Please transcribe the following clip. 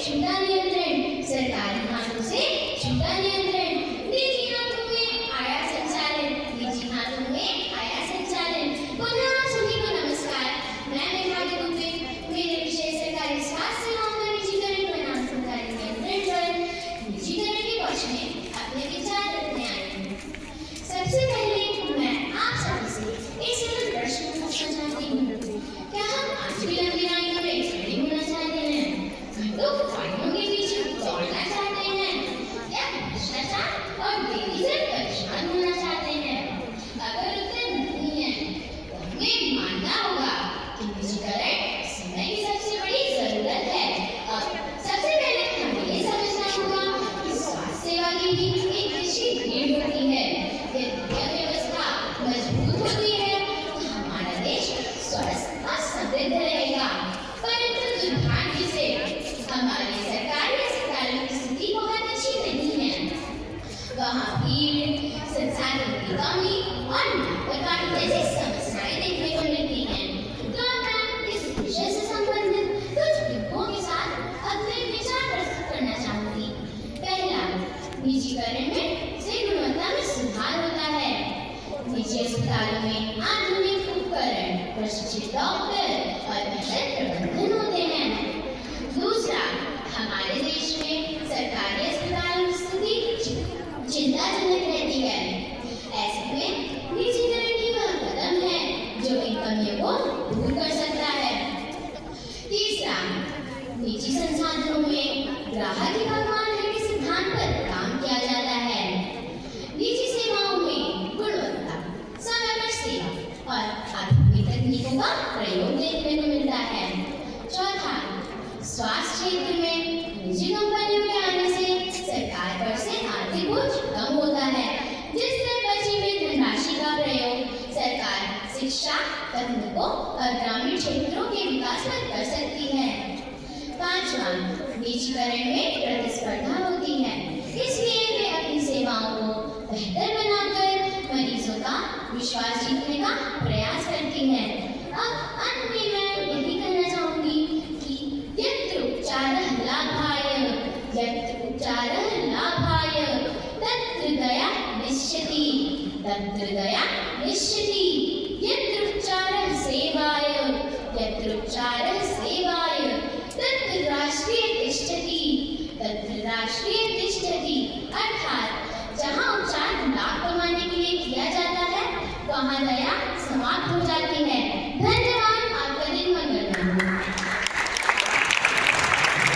छूटा नियंत्रण, सरकारी हाथों से छूटा नियंत्रण, निजी हाथों में आया संचालन, निजी हाथों में आया संचालन। पुनः आप सभी को नमस्कार। मैं मेघा दुबे। मेरे विषय सरकारी स्वास्थ्य सेवाओं का निजीकरण बनाम सरकारी नियंत्रण पर निजीकरण के पक्ष में अपने विचार रखने आई हूँ। सबसे पहले मैं आप सभी से एक सरल प्रश्न पूछना चाहती हूँ। क्या हम आज भी लंबी लाइनों में खड़े होना चाहते हैं? घंटों फाइलों के पीछे दौड़ना चाहते हैं? या भ्रष्टाचार और देरी से परेशान होना चाहते हैं? अगर उत्तर नहीं है तो हमें मानना होगा कि निजीकरण समय की सबसे बड़ी जरूरत है। और सबसे पहले हमें ये समझना होगा कि स्वास्थ्य सेवा की भी एक निश्चित भीड़ होती है। यदि व्यवस्था मजबूत होती है तो हमारा देश स्वस्थ और समृद्ध रहेगा। परंतु दुर्भाग्य से हमारे सरकारी अस्पतालों की स्थिति बहुत अच्छी नहीं है। वहाँ भीड़, संसाधनों की कमी और लापरवाही जैसी समस्याएं देखने को मिलती हैं। तो मैं इस विषय से संबंधित कुछ बिंदुओं के साथ अपने विचार प्रस्तुत करना चाहूंगी। पहला, निजीकरण में से गुणवत्ता में सुधार होता है। निजी अस्पतालों में आधुनिक उपकरण, प्रशिक्षित डॉक्टर और बेहतर प्रबंधन होते हैं। दूसरा, हमारे देश में सरकारी अस्पतालों की स्थिति चिंताजनक रहती है। ऐसे में निजीकरण ही वह कदम है जो इन कमियों को दूर कर सकता है। तीसरा, निजी संसाधनों में ग्राहक ही भगवान है के सिद्धांत पर काम किया जाता है। निजी सेवाओं में गुणवत्ता, समय पर सेवा और आधुनिक तकनीकों का प्रयोग देखने को मिलता है। चौथा, स्वास्थ्य क्षेत्र में निजी कंपनियों के आने से सरकार पर से आर्थिक बोझ कम होता है, जिससे बची हुई धनराशि का प्रयोग सरकार शिक्षा, तकनीकों और ग्रामीण क्षेत्रों के विकास में कर सकती है। पांचवा, निजीकरण में प्रतिस्पर्धा होती है, इसलिए वे अपनी सेवाओं को बेहतर बनाकर मरीजों का विश्वास जीतने का प्रयास करती है। अब अंत में मैं यही कहना चाहूंगी कि यत्र उपचारः लाभाय, यत्र उपचारः लाभाय, तत्र दया निश्चिति, तत्र दया निश्चिति, यत्र उपचारः सेवाय, यत्र उपचारः सेवाय, तत्र राष्ट्रीय तिष्ठति, तत्र राष्ट्रीय तिष्ठति। अर्थात जहाँ उपचार लाभ कमाने के लिए किया जाता है वहाँ दया समाप्त हो जाती है। धन्यवाद।